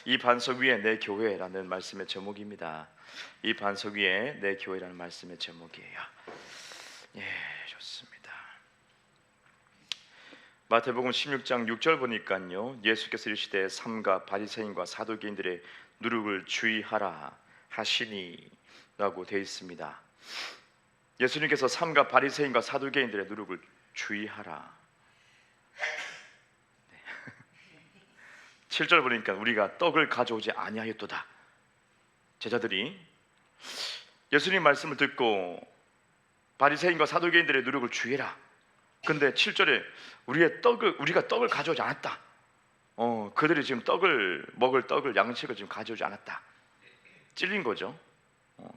이 반석 위에 내 교회라는 말씀의 제목입니다. 이 반석 위에 내 교회라는 말씀의 제목이에요. 예, 좋습니다. 마태복음 16장 6절 보니까요, 예수께서 이르시되 삼가 바리새인과 사두개인들의 누룩을 주의하라 하시니 라고 되어 있습니다. 예수님께서 삼가 바리새인과 사두개인들의 누룩을 주의하라. 7절 보니까 우리가 떡을 가져오지 아니하였도다. 제자들이 예수님 말씀을 듣고 바리새인과 사두개인들의 누룩을 주의해라. 근데 7절에 우리가 떡을 가져오지 않았다. 그들이 지금 먹을 떡을 양식을 지금 가져오지 않았다. 찔린 거죠.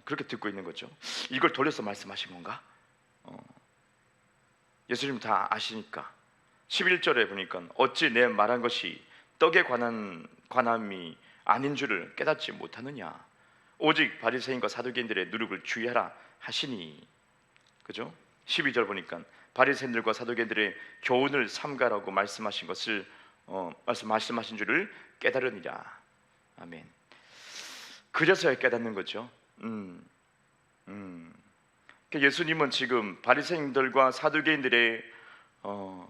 그렇게 듣고 있는 거죠. 이걸 돌려서 말씀하신 건가? 예수님 다 아시니까 11절에 보니까 어찌 내 말한 것이 떡에 관함이 아닌 줄을 깨닫지 못하느냐. 오직 바리새인과 사두개인들의 누룩을 주의하라 하시니. 그죠? 12절 보니까 바리새인들과 사두개인들의 교훈을 삼가라고 말씀하신 것을 말씀하신 줄을 깨달으니라. 아멘. 그래서야 깨닫는 거죠. 예수님은 지금 바리새인들과 사두개인들의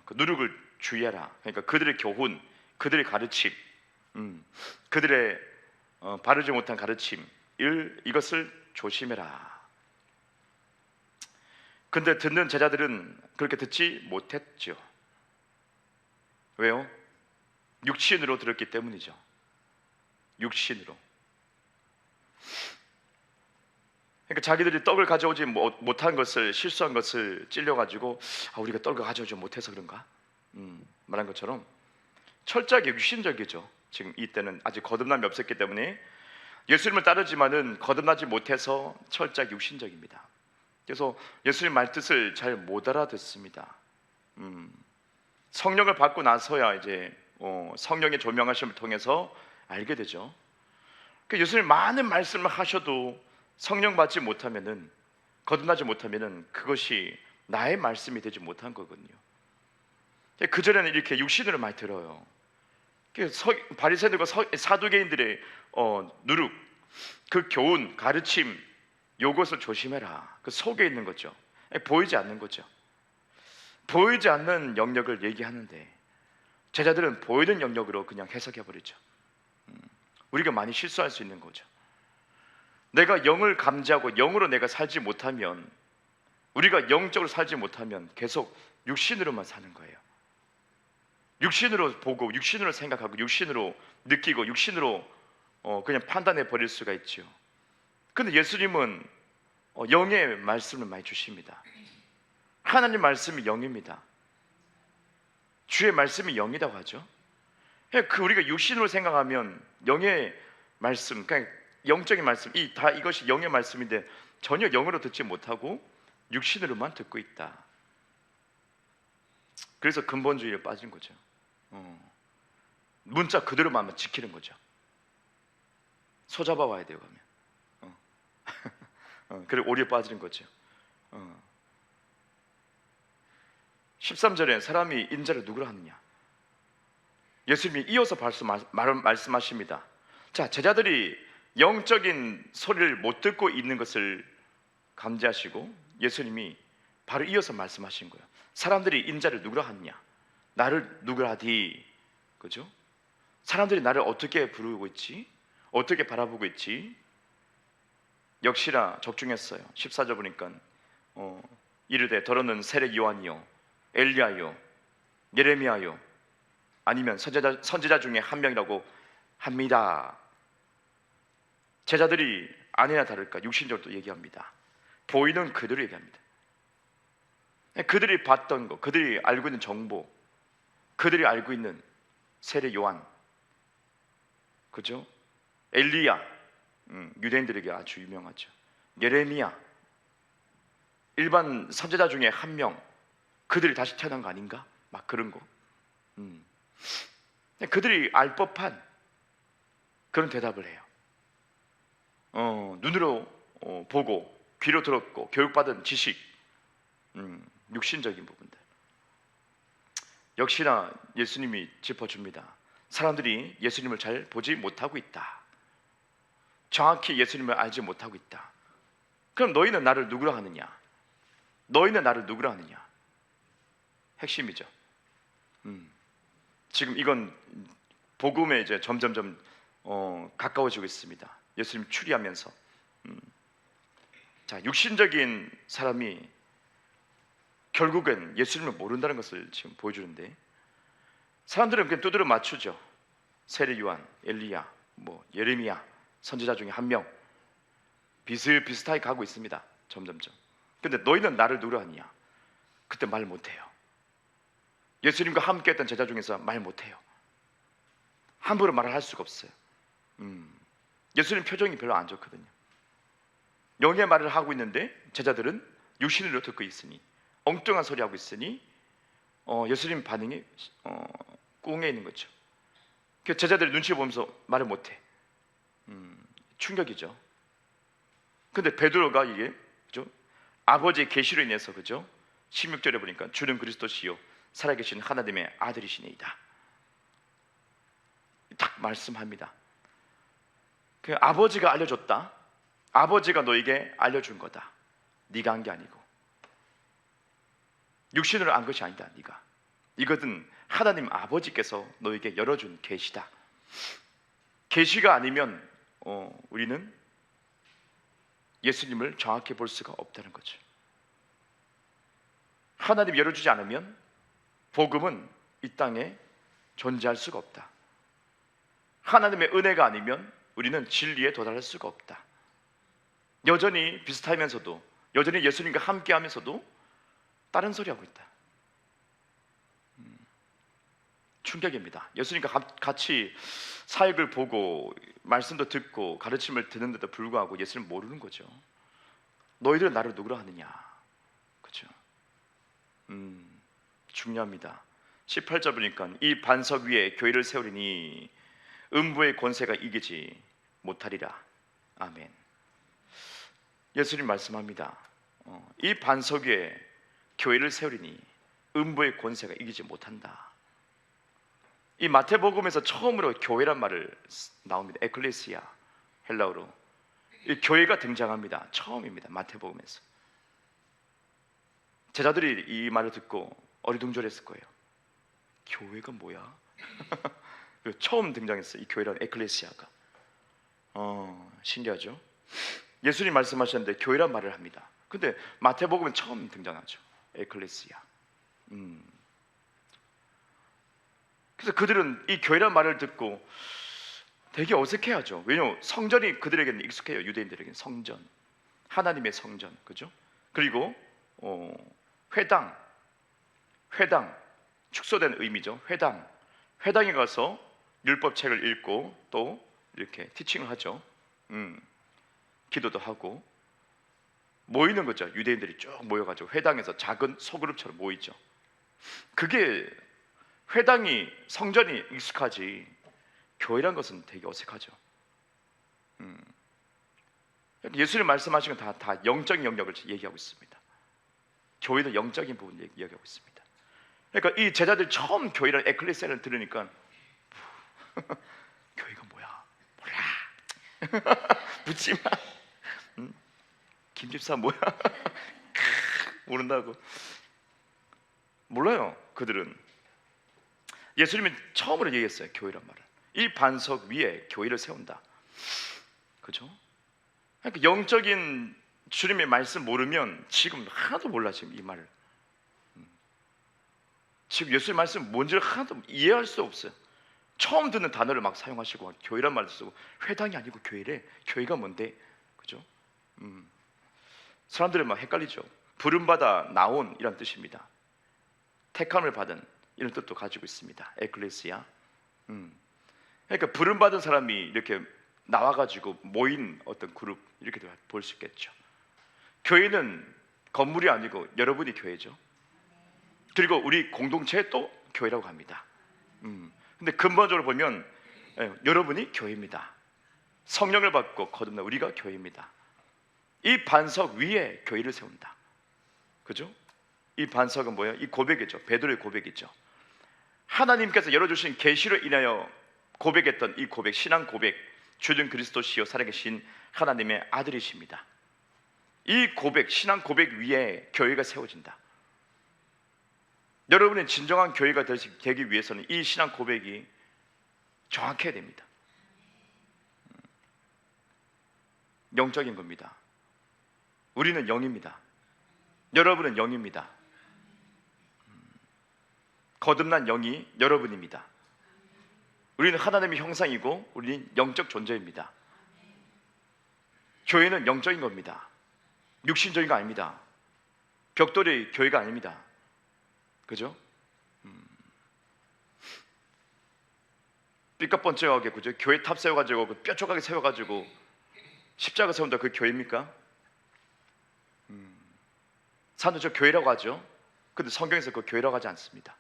그 누룩을 주의하라. 그러니까 그들의 교훈, 그들의 가르침, 그들의 바르지 못한 가르침, 이것을 조심해라. 근데 듣는 제자들은 그렇게 듣지 못했죠. 왜요? 육신으로 들었기 때문이죠. 육신으로. 그러니까 자기들이 떡을 가져오지 못한 것을, 실수한 것을 찔려가지고 우리가 떡을 가져오지 못해서 그런가? 말한 것처럼 철저하게 육신적이죠. 지금 이때는 아직 거듭남이 없었기 때문에 예수님을 따르지만은 거듭나지 못해서 철저하게 육신적입니다. 그래서 예수님 말뜻을 잘 못 알아듣습니다. 성령을 받고 나서야 이제 성령의 조명하심을 통해서 알게 되죠. 예수님 많은 말씀을 하셔도 성령 받지 못하면은, 거듭나지 못하면은 그것이 나의 말씀이 되지 못한 거거든요. 그전에는 이렇게 육신으로 많이 들어요. 바리새인들과 사두개인들의 누룩, 그 교훈, 가르침, 요것을 조심해라. 그 속에 있는 거죠. 보이지 않는 거죠. 보이지 않는 영역을 얘기하는데 제자들은 보이는 영역으로 그냥 해석해버리죠. 우리가 많이 실수할 수 있는 거죠. 내가 영을 감지하고 영으로 내가 살지 못하면, 우리가 영적으로 살지 못하면 계속 육신으로만 사는 거예요. 육신으로 보고 육신으로 생각하고 육신으로 느끼고 육신으로 그냥 판단해 버릴 수가 있죠. 근데 예수님은 영의 말씀을 많이 주십니다. 하나님 말씀이 영입니다. 주의 말씀이 영이라고 하죠. 우리가 육신으로 생각하면 영의 말씀, 그러니까 영적인 말씀, 이것이 영의 말씀인데 전혀 영으로 듣지 못하고 육신으로만 듣고 있다. 그래서 근본주의에 빠진 거죠. 문자 그대로만 지키는 거죠. 소잡아 와야 돼요, 그러면. 그리고 오류에 빠지는 거죠. 13절에 사람이 인자를 누구라 하느냐. 예수님이 이어서 말씀하십니다. 자, 제자들이 영적인 소리를 못 듣고 있는 것을 감지하시고 예수님이 바로 이어서 말씀하신 거예요. 사람들이 인자를 누구라 하느냐, 나를 누구라 하디. 그죠? 사람들이 나를 어떻게 부르고 있지? 어떻게 바라보고 있지? 역시나 적중했어요. 14절 보니까 이르되 더러는 세례 요한이요, 엘리야요, 예레미야요, 아니면 선지자 중에 한 명이라고 합니다. 제자들이 아니나 다를까 육신적으로 얘기합니다. 보이는 그대로 얘기합니다. 그들이 봤던 것, 그들이 알고 있는 정보, 그들이 알고 있는 세례 요한, 그죠? 엘리야, 유대인들에게 아주 유명하죠. 예레미야, 일반 선지자 중에 한 명, 그들이 다시 태어난 거 아닌가? 막 그런 거. 그들이 알 법한 그런 대답을 해요. 눈으로 보고 귀로 들었고 교육받은 지식, 육신적인 부분들. 역시나 예수님이 짚어줍니다. 사람들이 예수님을 잘 보지 못하고 있다. 정확히 예수님을 알지 못하고 있다. 그럼 너희는 나를 누구라 하느냐? 너희는 나를 누구라 하느냐? 핵심이죠. 지금 이건 복음에 이제 점점점 가까워지고 있습니다. 예수님 추리하면서. 자, 육신적인 사람이 결국은 예수님을 모른다는 것을 지금 보여주는데, 사람들은 그냥 두드려 맞추죠. 세례 요한, 엘리야, 예레미야 선지자 중에 한 명, 비슷비슷하게 가고 있습니다. 점점점. 근데 너희는 나를 누구라 하느냐? 그때 말 못해요. 예수님과 함께 했던 제자 중에서 말 못해요. 함부로 말을 할 수가 없어요. 예수님 표정이 별로 안 좋거든요. 영의 말을 하고 있는데 제자들은 육신으로 듣고 있으니, 엉뚱한 소리 하고 있으니 예수님 반응이 꿍해 있는 거죠. 그 제자들이 눈치 보면서 말을 못해. 충격이죠. 근데 베드로가 이게 그죠? 아버지의 계시로 인해서 그죠? 16절에 보니까 주는 그리스도시요 살아계신 하나님의 아들이시니이다. 딱 말씀합니다. 그 아버지가 알려줬다. 아버지가 너에게 알려준 거다. 네가 한 게 아니고, 육신으로 안 것이 아니다. 네가 이것은 하나님 아버지께서 너에게 열어준 계시다. 계시가 아니면 우리는 예수님을 정확히 볼 수가 없다는 거죠. 하나님이 열어주지 않으면 복음은 이 땅에 존재할 수가 없다. 하나님의 은혜가 아니면 우리는 진리에 도달할 수가 없다. 여전히 비슷하면서도, 여전히 예수님과 함께 하면서도 다른 소리 하고 있다. 충격입니다. 예수님과 같이 사역을 보고 말씀도 듣고 가르침을 듣는데도 불구하고 예수님 모르는 거죠. 너희들은 나를 누구라 하느냐? 그렇죠? 중요합니다. 18절 보니까 이 반석 위에 교회를 세우리니 음부의 권세가 이기지 못하리라. 아멘. 예수님 말씀합니다. 이 반석 위에 교회를 세우리니 음부의 권세가 이기지 못한다. 이 마태복음에서 처음으로 교회란 말을 나옵니다. 에클레시아, 헬라어로 이 교회가 등장합니다. 처음입니다. 마태복음에서. 제자들이 이 말을 듣고 어리둥절했을 거예요. 교회가 뭐야? 처음 등장했어요. 이 교회라는 에클레시아가. 신기하죠? 예수님 말씀하셨는데 교회란 말을 합니다. 근데 마태복음은 처음 등장하죠. 에클레시아. 그래서 그들은 이 교회란 말을 듣고 되게 어색해하죠. 왜냐하면 성전이 그들에게는 익숙해요. 유대인들에게는 성전, 하나님의 성전, 그죠? 그리고 회당, 축소된 의미죠. 회당에 가서 율법책을 읽고 또 이렇게 티칭을 하죠. 기도도 하고 모이는 거죠. 유대인들이 쭉 모여가지고 회당에서 작은 소그룹처럼 모이죠. 그게 회당이, 성전이 익숙하지 교회란 것은 되게 어색하죠. 예수님 말씀하신 건 다 영적인 영역을 얘기하고 있습니다. 교회는 영적인 부분 얘기하고 있습니다. 그러니까 이 제자들 처음 교회를 에클레시아를 들으니까 교회가 뭐야? 몰라. 묻지 마. 김 집사 뭐야? 모른다고. 몰라요. 그들은. 예수님이 처음으로 얘기했어요. 교회란 말을. 이 반석 위에 교회를 세운다. 그죠? 그러니까 영적인 주님의 말씀 모르면 지금 하나도 몰라. 지금 이 말을. 지금 예수의 말씀 뭔지를 하나도 이해할 수 없어요. 처음 듣는 단어를 막 사용하시고 교회란 말을 쓰고, 회당이 아니고 교회래. 교회가 뭔데? 그죠? 사람들은 막 헷갈리죠. 부름받아 나온 이란 뜻입니다. 택함을 받은 이런 뜻도 가지고 있습니다. 에클레시아. 그러니까 부름받은 사람이 이렇게 나와가지고 모인 어떤 그룹, 이렇게도 볼 수 있겠죠. 교회는 건물이 아니고 여러분이 교회죠. 그리고 우리 공동체 또 교회라고 합니다. 근데 근본적으로 보면 여러분이 교회입니다. 성령을 받고 거듭나 우리가 교회입니다. 이 반석 위에 교회를 세운다. 그죠? 이 반석은 뭐예요? 이 고백이죠. 베드로의 고백이죠. 하나님께서 열어주신 계시로 인하여 고백했던 이 고백, 신앙 고백, 주는 그리스도시요 살아계신 하나님의 아들이십니다. 이 고백, 신앙 고백 위에 교회가 세워진다. 여러분의 진정한 교회가 되기 위해서는 이 신앙 고백이 정확해야 됩니다. 영적인 겁니다. 우리는 영입니다. 여러분은 영입니다. 거듭난 영이 여러분입니다. 우리는 하나님의 형상이고 우리는 영적 존재입니다. 교회는 영적인 겁니다. 육신적인 거 아닙니다. 벽돌이 교회가 아닙니다. 그죠? 삐까뻔쩍하게, 그죠? 교회 탑 세워가지고 뾰족하게 세워가지고 십자가 세운다, 그 교회입니까? 사람들 저 교회라고 하죠. 근데 성경에서 그 교회라고 하지 않습니다.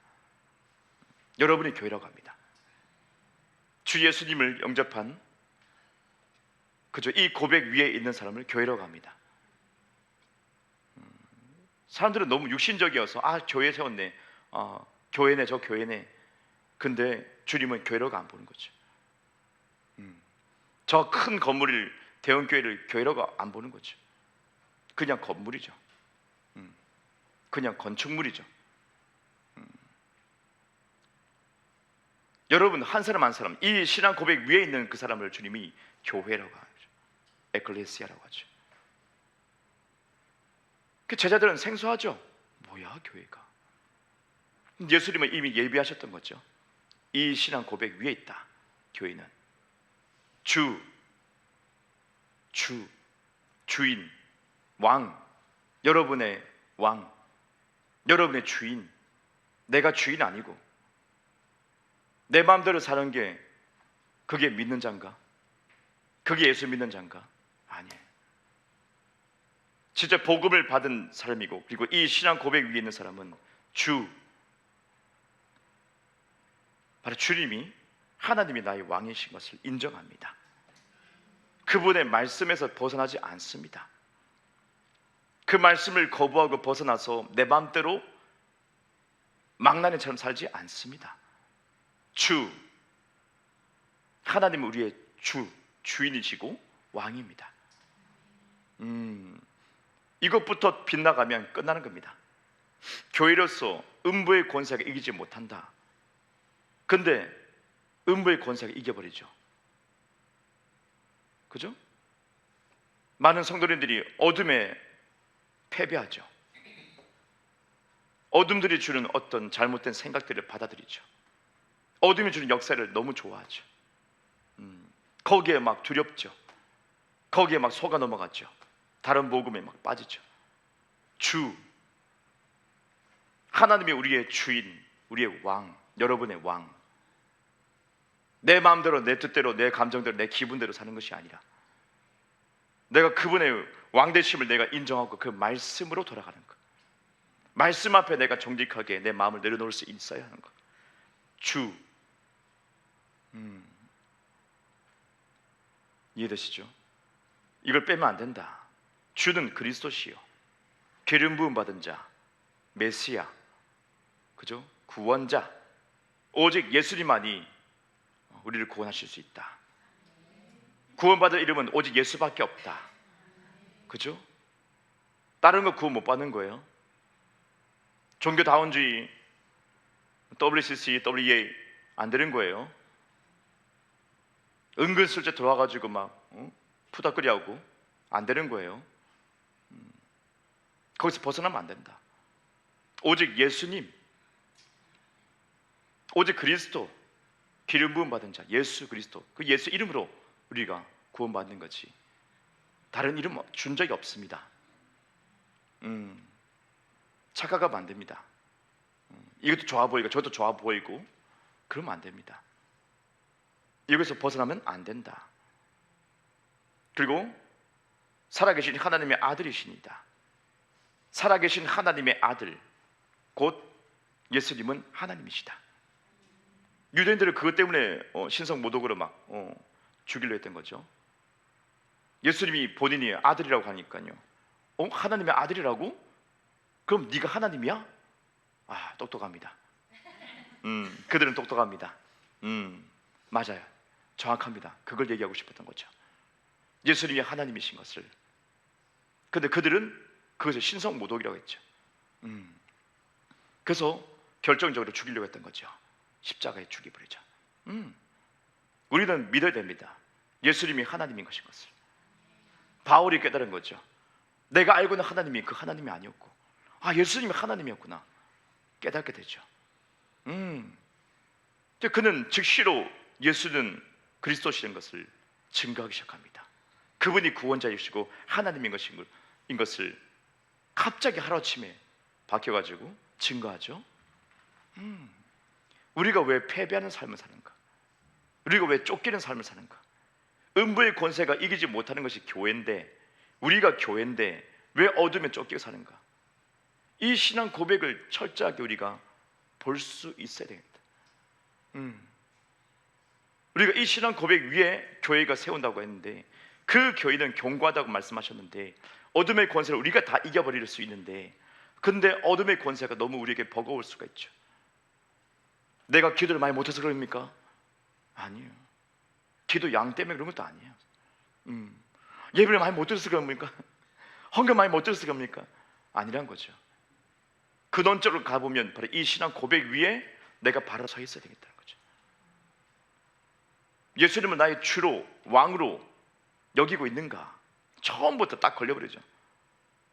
여러분이 교회라고 합니다. 주 예수님을 영접한, 그죠? 이 고백 위에 있는 사람을 교회라고 합니다. 사람들은 너무 육신적이어서 교회 세웠네, 교회네, 저 교회네. 근데 주님은 교회라고 안 보는 거죠. 저 큰 건물을, 대형교회를 교회라고 안 보는 거죠. 그냥 건물이죠. 그냥 건축물이죠. 여러분, 한 사람 한 사람, 이 신앙 고백 위에 있는 그 사람을 주님이 교회라고 하죠. 에클레시아라고 하죠. 그 제자들은 생소하죠. 뭐야 교회가? 예수님은 이미 예비하셨던 거죠. 이 신앙 고백 위에 있다. 교회는 주인, 왕, 여러분의 왕, 여러분의 주인. 내가 주인 아니고 내 마음대로 사는 게 그게 믿는 자인가? 그게 예수 믿는 자인가? 아니에요. 진짜 복음을 받은 사람이고, 그리고 이 신앙 고백 위에 있는 사람은 바로 주님이 하나님이 나의 왕이신 것을 인정합니다. 그분의 말씀에서 벗어나지 않습니다. 그 말씀을 거부하고 벗어나서 내 마음대로 망나니처럼 살지 않습니다. 하나님은 우리의 주인이시고 왕입니다. 이것부터 빗나가면 끝나는 겁니다. 교회로서 음부의 권세가 이기지 못한다. 근데 음부의 권세가 이겨버리죠. 그죠? 많은 성도님들이 어둠에 패배하죠. 어둠들이 주는 어떤 잘못된 생각들을 받아들이죠. 어둠이 주는 역사를 너무 좋아하죠. 거기에 막 두렵죠. 거기에 막 속아 넘어갔죠. 다른 복음에 막 빠지죠. 하나님이 우리의 주인, 우리의 왕, 여러분의 왕. 내 마음대로, 내 뜻대로, 내 감정대로, 내 기분대로 사는 것이 아니라 내가 그분의 왕되심을 내가 인정하고 그 말씀으로 돌아가는 것. 말씀 앞에 내가 정직하게 내 마음을 내려놓을 수 있어야 하는 것. 이해되시죠? 이걸 빼면 안 된다. 주는 그리스도시요 기름 부음 받은 자, 메시아, 그죠? 구원자. 오직 예수님만이 우리를 구원하실 수 있다. 구원받을 이름은 오직 예수밖에 없다. 그죠? 다른 거 구원 못 받는 거예요. 종교다원주의, WCC, WEA 안 되는 거예요. 은근슬쩍 들어와가지고 막 푸닥거리하고 안 되는 거예요. 거기서 벗어나면 안 된다. 오직 예수님, 오직 그리스도, 기름 부음 받은 자, 예수 그리스도, 그 예수 이름으로 우리가 구원받는 거지. 다른 이름 준 적이 없습니다. 착각하면 안 됩니다. 이것도 좋아 보이고 저것도 좋아 보이고 그러면 안 됩니다. 여기서 벗어나면 안 된다. 그리고 살아계신 하나님의 아들이십니다. 살아계신 하나님의 아들, 곧 예수님은 하나님이시다. 유대인들은 그것 때문에 신성 모독으로 막 죽이려 했던 거죠. 예수님이 본인이 아들이라고 하니까요. 하나님의 아들이라고? 그럼 네가 하나님이야? 똑똑합니다. 그들은 똑똑합니다. 맞아요. 정확합니다. 그걸 얘기하고 싶었던 거죠. 예수님이 하나님이신 것을. 근데 그들은 그것을 신성모독이라고 했죠. 그래서 결정적으로 죽이려고 했던 거죠. 십자가에 죽이버리죠. 우리는 믿어야 됩니다. 예수님이 하나님인 것인 것을. 바울이 깨달은 거죠. 내가 알고 있는 하나님이 그 하나님이 아니었고, 아, 예수님이 하나님이었구나 깨닫게 되죠. 그는 즉시로 예수는 그리스도시인 것을 증거하기 시작합니다. 그분이 구원자이시고 하나님인 것을 갑자기 하루아침에 바뀌어가지고 증거하죠. 우리가 왜 패배하는 삶을 사는가? 우리가 왜 쫓기는 삶을 사는가? 음부의 권세가 이기지 못하는 것이 교회인데, 우리가 교회인데 왜 어둠에 쫓기고 사는가? 이 신앙 고백을 철저하게 우리가 볼 수 있어야 됩니다. 우리가 이 신앙 고백 위에 교회가 세운다고 했는데, 그 교회는 견고하다고 말씀하셨는데, 어둠의 권세를 우리가 다 이겨버릴 수 있는데, 근데 어둠의 권세가 너무 우리에게 버거울 수가 있죠. 내가 기도를 많이 못해서 그럽니까? 아니에요. 기도 양 때문에 그런 것도 아니에요. 예배를 많이 못 드려서 그럽니까? 헌금 많이 못 드려서 그럽니까? 아니란 거죠. 근원적으로 가보면 바로 이 신앙 고백 위에 내가 바로 서 있어야 되겠다는 거죠. 예수님은 나의 주로, 왕으로 여기고 있는가? 처음부터 딱 걸려버리죠.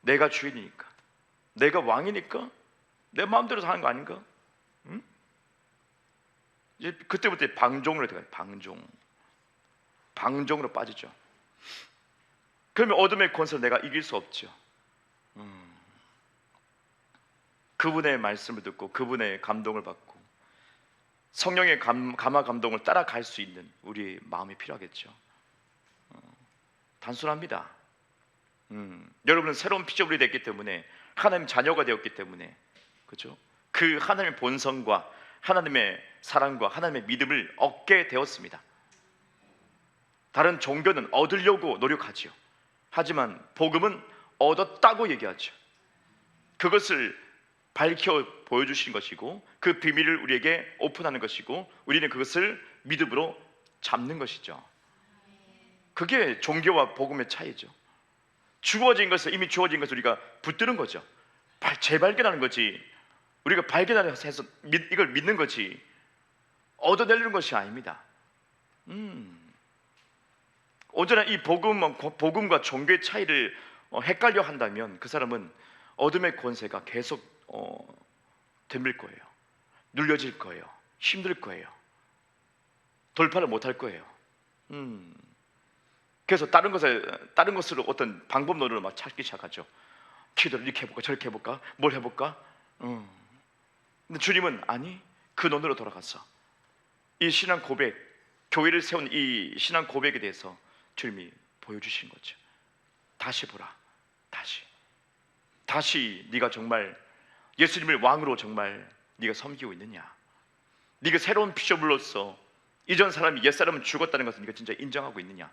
내가 주인이니까, 내가 왕이니까 내 마음대로 사는 거 아닌가? 이제 그때부터 방종으로 들어가요. 방종으로 빠지죠. 그러면 어둠의 권세를 내가 이길 수 없죠. 그분의 말씀을 듣고 그분의 감동을 받고 성령의 감화 감동을 따라갈 수 있는 우리의 마음이 필요하겠죠. 단순합니다. 여러분은 새로운 피조물이 됐기 때문에, 하나님 자녀가 되었기 때문에, 그렇죠? 그 하나님의 본성과 하나님의 사랑과 하나님의 믿음을 얻게 되었습니다. 다른 종교는 얻으려고 노력하지요. 하지만 복음은 얻었다고 얘기하죠. 그것을 밝혀 보여주신 것이고, 그 비밀을 우리에게 오픈하는 것이고, 우리는 그것을 믿음으로 잡는 것이죠. 그게 종교와 복음의 차이죠. 주어진 것을, 이미 주어진 것을 우리가 붙드는 거죠. 재발견하는 거지. 우리가 발견해서 이걸 믿는 거지, 얻어내려는 것이 아닙니다. 언제나 이 복음과 종교의 차이를 헷갈려 한다면 그 사람은 어둠의 권세가 계속 덤빌 거예요. 눌려질 거예요. 힘들 거예요. 돌파를 못할 거예요. 그래서 다른 것으로 어떤 방법론을 막 찾기 시작하죠. 기도를 이렇게 해볼까, 저렇게 해볼까, 뭘 해볼까? 근데 주님은 아니, 근원으로 돌아가서 이 신앙 고백, 교회를 세운 이 신앙 고백에 대해서 주님이 보여주신 거죠. 다시 보라. 다시 네가 정말 예수님을 왕으로 정말 네가 섬기고 있느냐? 네가 새로운 피조물로서 이전 사람이 옛사람은 죽었다는 것을 네가 진짜 인정하고 있느냐?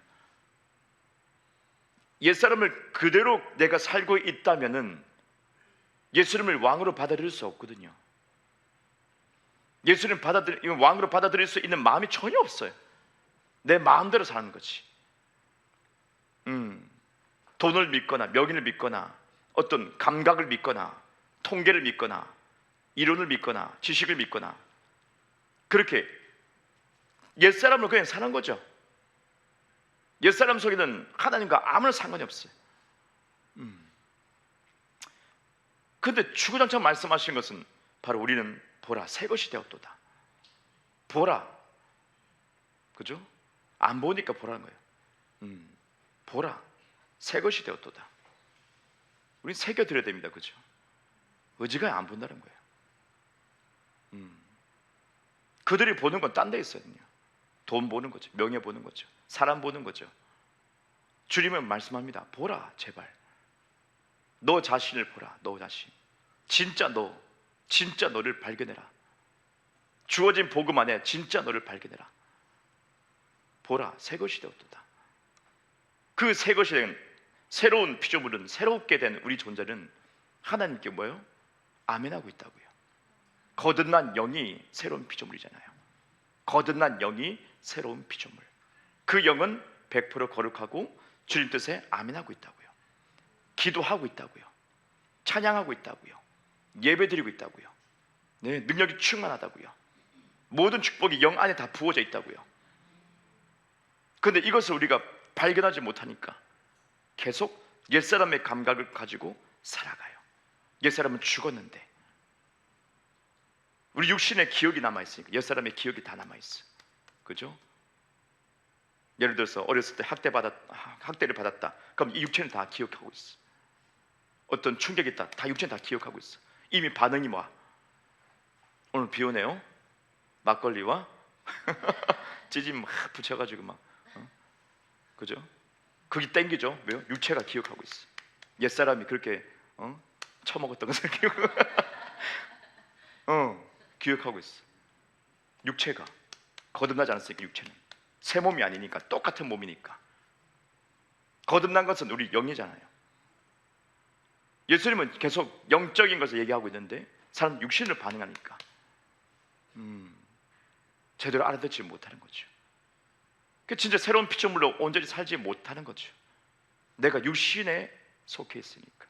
옛사람을 그대로 내가 살고 있다면은 예수님을 왕으로 받아들일 수 없거든요. 예수님 왕으로 받아들일 수 있는 마음이 전혀 없어요. 내 마음대로 사는 거지. 돈을 믿거나 명예를 믿거나 어떤 감각을 믿거나 통계를 믿거나 이론을 믿거나 지식을 믿거나 그렇게 옛사람을 그냥 사는 거죠. 옛사람 속에는 하나님과 아무런 상관이 없어요. 근데 주구장창 말씀하신 것은 바로 우리는 보라, 새 것이 되었도다. 보라. 그죠? 안 보니까 보라는 거예요. 보라, 새 것이 되었도다. 우린 새겨드려야 됩니다. 그죠? 의지가 안 본다는 거예요. 그들이 보는 건 딴 데 있거든요. 돈 보는 거죠. 명예 보는 거죠. 사람 보는 거죠. 주님은 말씀합니다. 보라, 제발. 너 자신을 보라. 너 자신. 진짜 너를 발견해라. 주어진 복음 안에 진짜 너를 발견해라. 보라, 새 것이 되었도다. 그 새 것이 된 새로운 피조물은, 새롭게 된 우리 존재는 하나님께 뭐예요? 아멘하고 있다고요. 거듭난 영이 새로운 피조물이잖아요. 거듭난 영이 새로운 피조물. 그 영은 100% 거룩하고 주님 뜻에 아멘하고 있다고요. 기도하고 있다고요. 찬양하고 있다고요. 예배드리고 있다고요. 네, 능력이 충만하다고요. 모든 축복이 영 안에 다 부어져 있다고요. 그런데 이것을 우리가 발견하지 못하니까 계속 옛사람의 감각을 가지고 살아가요. 옛사람은 죽었는데 우리 육신의 기억이 남아있으니까 옛사람의 기억이 다 남아있어. 그죠? 예를 들어서 어렸을 때 학대를 받았다. 그럼 이 육체는 다 기억하고 있어. 어떤 충격이 있다. 다 육체는 다 기억하고 있어. 이미 반응이 와. 오늘 비 오네요. 막걸리와 찌짐 막 붙여가지고 막 그죠? 그게 땡기죠. 왜요? 육체가 기억하고 있어. 옛사람이 그렇게 처먹었던 것을 기억하고 있어. 육체가 거듭나지 않았으니까. 육체는 새 몸이 아니니까, 똑같은 몸이니까. 거듭난 것은 우리 영이잖아요. 예수님은 계속 영적인 것을 얘기하고 있는데 사람 육신을 반응하니까 제대로 알아듣지 못하는 거죠. 진짜 새로운 피조물로 온전히 살지 못하는 거죠. 내가 육신에 속해 있으니까,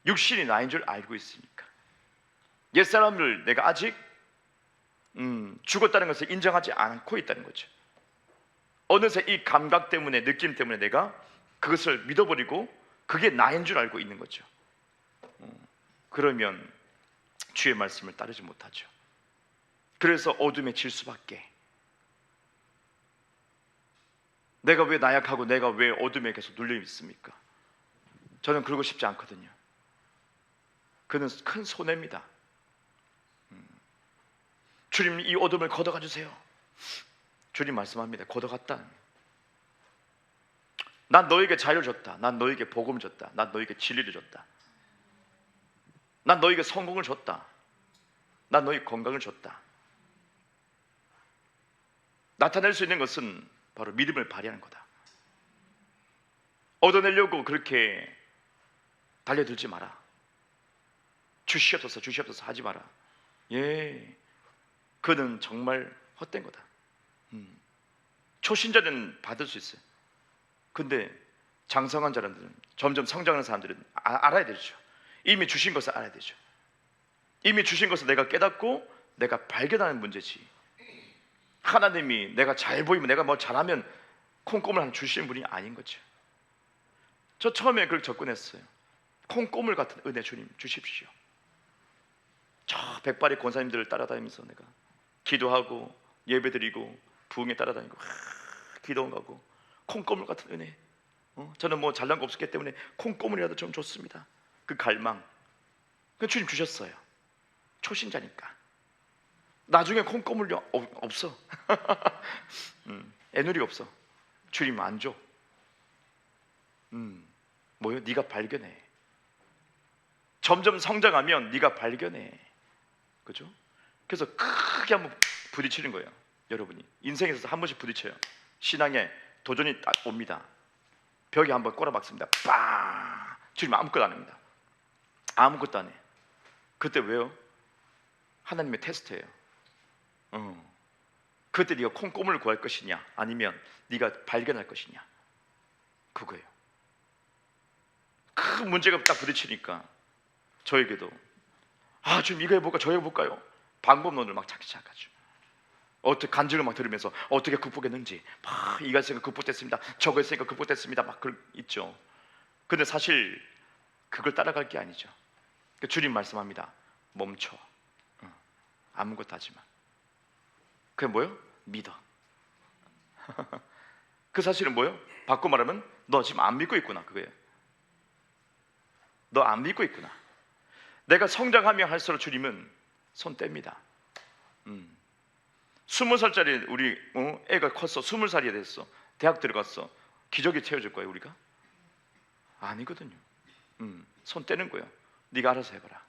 육신이 나인 줄 알고 있으니까, 옛사람을 내가 아직 죽었다는 것을 인정하지 않고 있다는 거죠. 어느새 이 감각 때문에, 느낌 때문에 내가 그것을 믿어버리고 그게 나인 줄 알고 있는 거죠. 그러면 주의 말씀을 따르지 못하죠. 그래서 어둠에 질 수밖에. 내가 왜 나약하고 내가 왜 어둠에 계속 눌려 있습니까? 저는 그러고 싶지 않거든요. 그는 큰 손해입니다. 주님, 이 어둠을 걷어가 주세요. 주님 말씀합니다. 걷어갔다. 난 너에게 자유를 줬다. 난 너에게 복음을 줬다. 난 너에게 진리를 줬다. 난 너에게 성공을 줬다. 난 너에게 건강을 줬다. 나타낼 수 있는 것은 바로 믿음을 발휘하는 거다. 얻어내려고 그렇게 달려들지 마라. 주시옵소서 주시옵소서 하지 마라. 그는 정말 헛된 거다. 초신자는 받을 수 있어요. 근데 장성한 자들은, 점점 성장하는 사람들은 알아야 되죠. 이미 주신 것을 알아야 되죠. 이미 주신 것을 내가 깨닫고 내가 발견하는 문제지, 하나님이 내가 잘 보이면, 내가 뭐 잘하면 콩고물 하나 주시는 분이 아닌 거죠. 저 처음에 그렇게 접근했어요. 콩고물 같은 은혜 주님 주십시오. 저 백발의 권사님들을 따라다니면서 내가 기도하고 예배드리고 부흥에 따라다니고 기도하고, 콩고물 같은 은혜. 저는 뭐 잘난 거 없었기 때문에 콩고물이라도 좀 좋습니다. 그 갈망, 그 주님 주셨어요. 초신자니까. 나중에 콩고물이 없어. 애누리가 없어. 주님 안 줘. 뭐요? 네가 발견해. 점점 성장하면 네가 발견해. 그죠? 그래서 크게 한번 부딪히는 거예요. 여러분이 인생에서 한 번씩 부딪혀요. 신앙에 도전이 딱 옵니다. 벽에 한번 꼬라박습니다. 빵! 주님 아무것도 안 합니다. 아무것도 안 해. 그때 왜요? 하나님의 테스트예요. 그때 네가 콩고물을 구할 것이냐, 아니면 네가 발견할 것이냐, 그거예요. 큰 문제가 딱 부딪히니까 저에게도 주님 이거 해볼까 저거 해볼까요? 방법론을 막 찾기 시작하죠. 어떻게 간증을 막 들으면서 어떻게 극복했는지, 막 이거 했으니까 극복됐습니다, 저거 했으니까 극복됐습니다, 막 있죠. 근데 사실 그걸 따라갈 게 아니죠. 주님 말씀합니다. 멈춰. 아무것도 하지 마. 그게 뭐예요? 믿어. 그 사실은 뭐예요? 바꿔 말하면 너 지금 안 믿고 있구나, 그거예요. 너 안 믿고 있구나. 내가 성장하며 할수록 주님은 손 뗍니다. 20살짜리 우리 애가 컸어. 20살이 됐어. 대학 들어갔어. 기저귀 채워줄 거예요, 우리가? 아니거든요. 손 떼는 거예요. 네가 알아서 해봐라.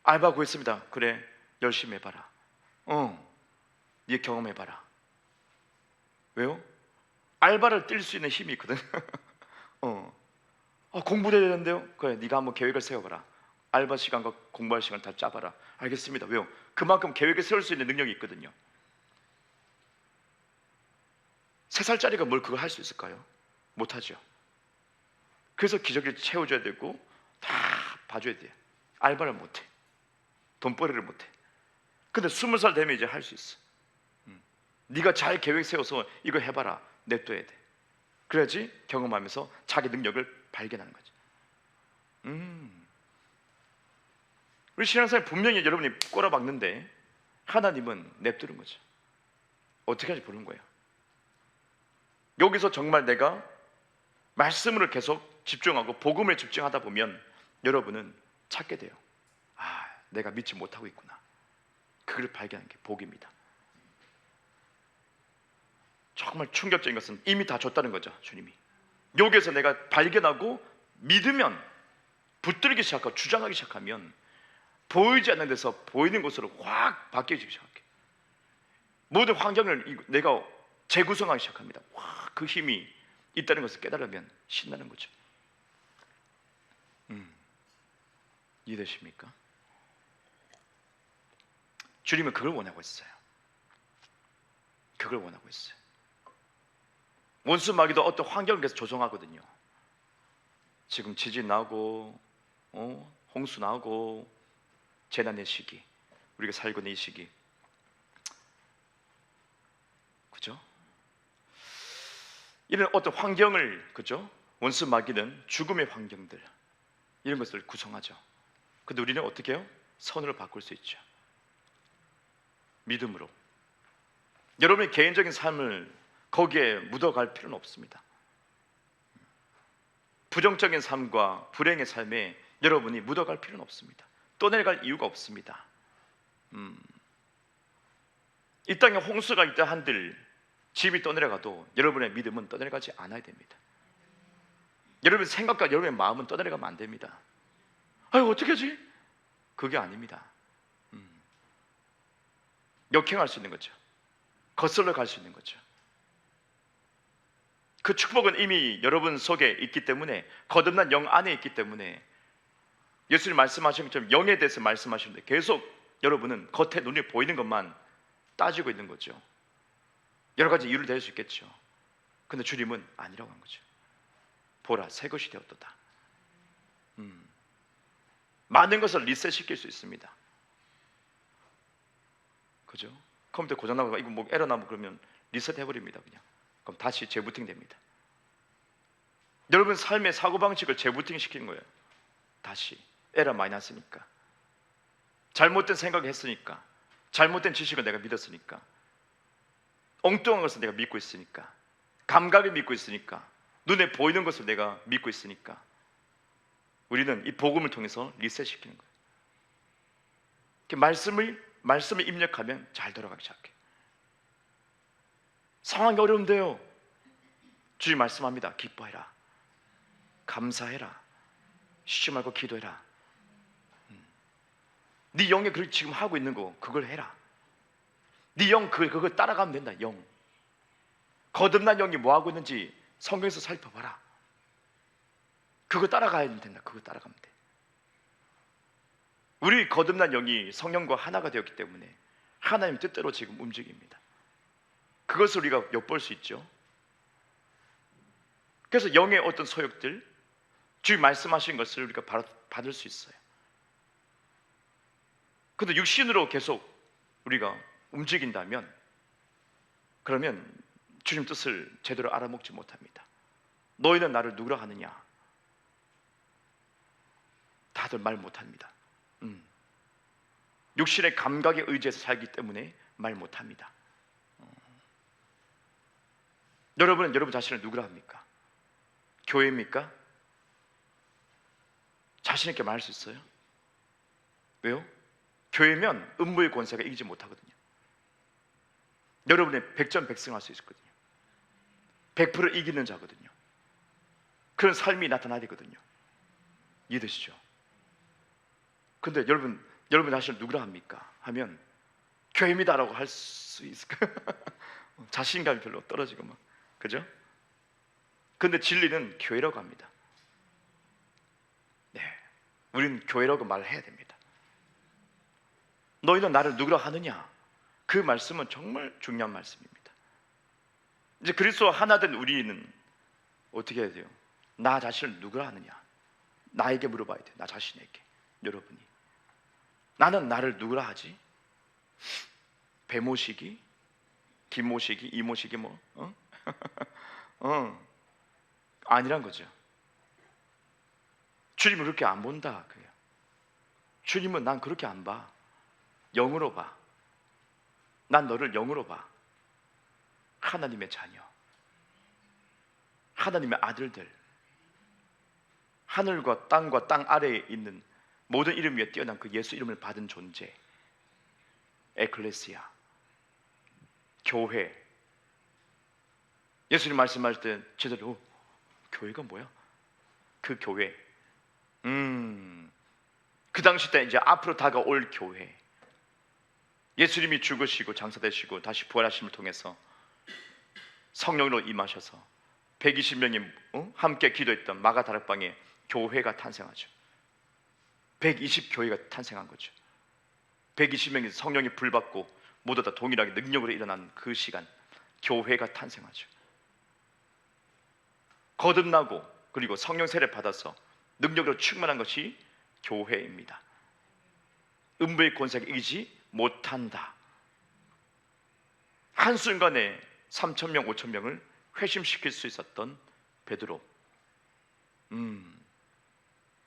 알바 구했습니다. 그래, 열심히 해봐라. 네 경험해봐라. 왜요? 알바를 뛸 수 있는 힘이 있거든. 공부도 해야 되는데요. 그래, 네가 한번 계획을 세워봐라. 알바 시간과 공부할 시간 다 짜봐라. 알겠습니다. 왜요? 그만큼 계획을 세울 수 있는 능력이 있거든요. 3살짜리가 뭘 그걸 할 수 있을까요? 못하죠. 그래서 기저귀를 채워줘야 되고 다 봐줘야 돼요. 알바를 못해. 돈벌이를 못해. 근데 20살 되면 이제 할 수 있어. 네가 잘 계획 세워서 이거 해봐라. 냅둬야 돼. 그래야지 경험하면서 자기 능력을 발견하는 거죠. 우리 신앙생활 분명히 여러분이 꼬라박는데 하나님은 냅두는 거죠. 어떻게 할지 보는 거예요. 여기서 정말 내가 말씀으로 계속 집중하고 복음에 집중하다 보면 여러분은 찾게 돼요. 아, 내가 믿지 못하고 있구나. 그걸 발견하는 게 복입니다. 정말 충격적인 것은 이미 다 줬다는 거죠. 주님이 여기에서 내가 발견하고 믿으면 붙들기 시작하고 주장하기 시작하면 보이지 않는 데서 보이는 것으로 확 바뀌어지기 시작해. 모든 환경을 내가 재구성하기 시작합니다. 와, 그 힘이 있다는 것을 깨달으면 신나는 거죠. 이해되십니까? 주님은 그걸 원하고 있어요. 그걸 원하고 있어요. 원수 마귀도 어떤 환경을 계속 조성하거든요. 지금 지진 나고 홍수 나고 재난의 시기, 우리가 살고 있는 이 시기, 그죠? 이런 어떤 환경을, 그죠? 원수 마귀는 죽음의 환경들, 이런 것을 구성하죠. 근데 우리는 어떻게 해요? 선으로 바꿀 수 있죠. 믿음으로. 여러분의 개인적인 삶을 거기에 묻어갈 필요는 없습니다. 부정적인 삶과 불행의 삶에 여러분이 묻어갈 필요는 없습니다. 떠내려갈 이유가 없습니다. 이 땅에 홍수가 있다 한들 집이 떠내려가도 여러분의 믿음은 떠내려가지 않아야 됩니다. 여러분의 생각과 여러분의 마음은 떠내려가면 안 됩니다. 아유, 어떻게 하지? 그게 아닙니다. 역행할 수 있는 거죠. 거슬러 갈 수 있는 거죠. 그 축복은 이미 여러분 속에 있기 때문에, 거듭난 영 안에 있기 때문에, 예수님 말씀하신 것처럼 영에 대해서 말씀하시는데 계속 여러분은 겉에 눈에 보이는 것만 따지고 있는 거죠. 여러 가지 이유를 댈 수 있겠죠. 근데 주님은 아니라고 한 거죠. 보라, 새 것이 되었도다. 많은 것을 리셋시킬 수 있습니다. 그죠? 컴퓨터 고장나고 이거 뭐 에러 나면 그러면 리셋 해버립니다. 그냥. 그럼 다시 재부팅 됩니다. 여러분 삶의 사고방식을 재부팅 시키는 거예요. 다시 에러 많이 났으니까, 잘못된 생각을 했으니까, 잘못된 지식을 내가 믿었으니까, 엉뚱한 것을 내가 믿고 있으니까, 감각을 믿고 있으니까, 눈에 보이는 것을 내가 믿고 있으니까 우리는 이 복음을 통해서 리셋시키는 거예요. 말씀을 입력하면 잘 돌아가기 시작해. 상황이 어려운데요, 주님 말씀합니다. 기뻐해라, 감사해라, 쉬지 말고 기도해라. 네 영이 그걸 지금 하고 있는 거 그걸 해라. 네 영 그거 따라가면 된다. 영, 거듭난 영이 뭐 하고 있는지 성경에서 살펴봐라. 그거 따라가야 된다. 그거 따라가면 돼. 우리 거듭난 영이 성령과 하나가 되었기 때문에 하나님 뜻대로 지금 움직입니다. 그것을 우리가 엿볼 수 있죠. 그래서 영의 어떤 소욕들, 주님 말씀하신 것을 우리가 받을 수 있어요. 근데 육신으로 계속 우리가 움직인다면 그러면 주님 뜻을 제대로 알아먹지 못합니다. 너희는 나를 누구라 하느냐? 다들 말 못합니다. 육신의 감각에 의지해서 살기 때문에 말 못합니다. 여러분은 여러분 자신을 누구라 합니까? 교회입니까? 자신 있게 말할 수 있어요? 왜요? 교회면 음부의 권세가 이기지 못하거든요. 여러분의 백전백승할 수 있거든요. 100% 이기는 자거든요. 그런 삶이 나타나야 되거든요. 이해되시죠? 근데 여러분 자신을 누구라 합니까? 하면 교회입니다라고 할 수 있을까요? 자신감이 별로 떨어지고 막, 그죠? 근데 진리는 교회라고 합니다. 네. 우리는 교회라고 말해야 됩니다. 너희는 나를 누구라 하느냐? 그 말씀은 정말 중요한 말씀입니다. 이제 그리스도와 하나 된 우리는 어떻게 해야 돼요? 나 자신을 누구라 하느냐? 나에게 물어봐야 돼요. 나 자신에게. 여러분이 나는 나를 누구라 하지? 배모시기? 김모시기? 이모시기 뭐? 아니란 거죠. 주님은 그렇게 안 본다. 그래요. 주님은 난 그렇게 안 봐. 영으로 봐. 난 너를 영으로 봐. 하나님의 자녀, 하나님의 아들들, 하늘과 땅과 땅 아래에 있는 모든 이름 위에 뛰어난 그 예수 이름을 받은 존재, 에클레시아, 교회. 예수님 말씀하실 때 제대로 교회가 뭐야? 그 교회. 그 당시 때 이제 앞으로 다가올 교회. 예수님이 죽으시고 장사되시고 다시 부활하심을 통해서 성령으로 임하셔서 120명이 함께 기도했던 마가다락방에 교회가 탄생하죠. 120교회가 탄생한 거죠. 120명이 성령이 불받고 모두 다 동일하게 능력으로 일어난 그 시간, 교회가 탄생하죠. 거듭나고 그리고 성령 세례 받아서 능력으로 충만한 것이 교회입니다. 음부의 권세가 이기지 못한다. 한순간에 3,000명, 5,000명을 회심시킬 수 있었던 베드로.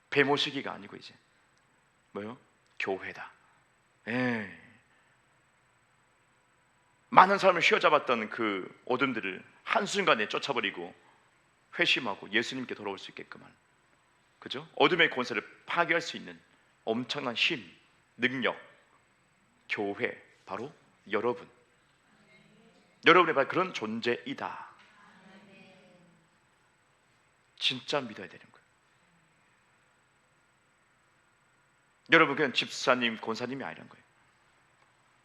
배모시기가 아니고 이제 뭐요? 교회다. 많은 사람을 휘어잡았던 그 어둠들을 한순간에 쫓아버리고 회심하고 예수님께 돌아올 수 있게끔 한, 그죠? 어둠의 권세를 파괴할 수 있는 엄청난 힘, 능력, 교회, 바로 여러분. 여러분이 바로 그런 존재이다. 진짜 믿어야 되는 거예요. 여러분, 그냥 집사님, 권사님이 아니란 거예요.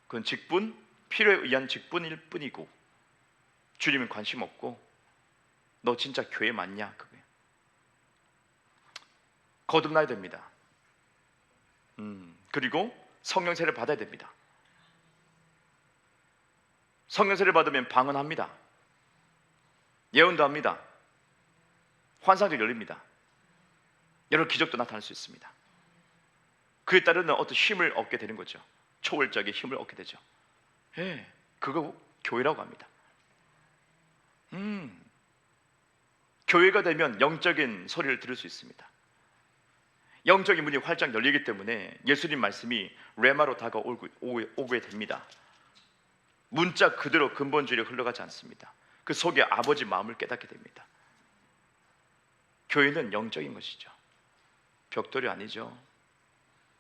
그건 직분, 필요에 의한 직분일 뿐이고, 주님은 관심 없고, 너 진짜 교회 맞냐? 그거예요. 거듭나야 됩니다. 그리고 성령 세례를 받아야 됩니다. 성령 세례를 받으면 방언합니다. 예언도 합니다. 환상도 열립니다. 여러 기적도 나타날 수 있습니다. 그에 따르는 어떤 힘을 얻게 되는 거죠. 초월적인 힘을 얻게 되죠. 그거 교회라고 합니다. 교회가 되면 영적인 소리를 들을 수 있습니다. 영적인 문이 활짝 열리기 때문에 예수님 말씀이 레마로 다가오게 됩니다. 문자 그대로 근본주의로 흘러가지 않습니다. 그 속에 아버지 마음을 깨닫게 됩니다. 교회는 영적인 것이죠. 벽돌이 아니죠.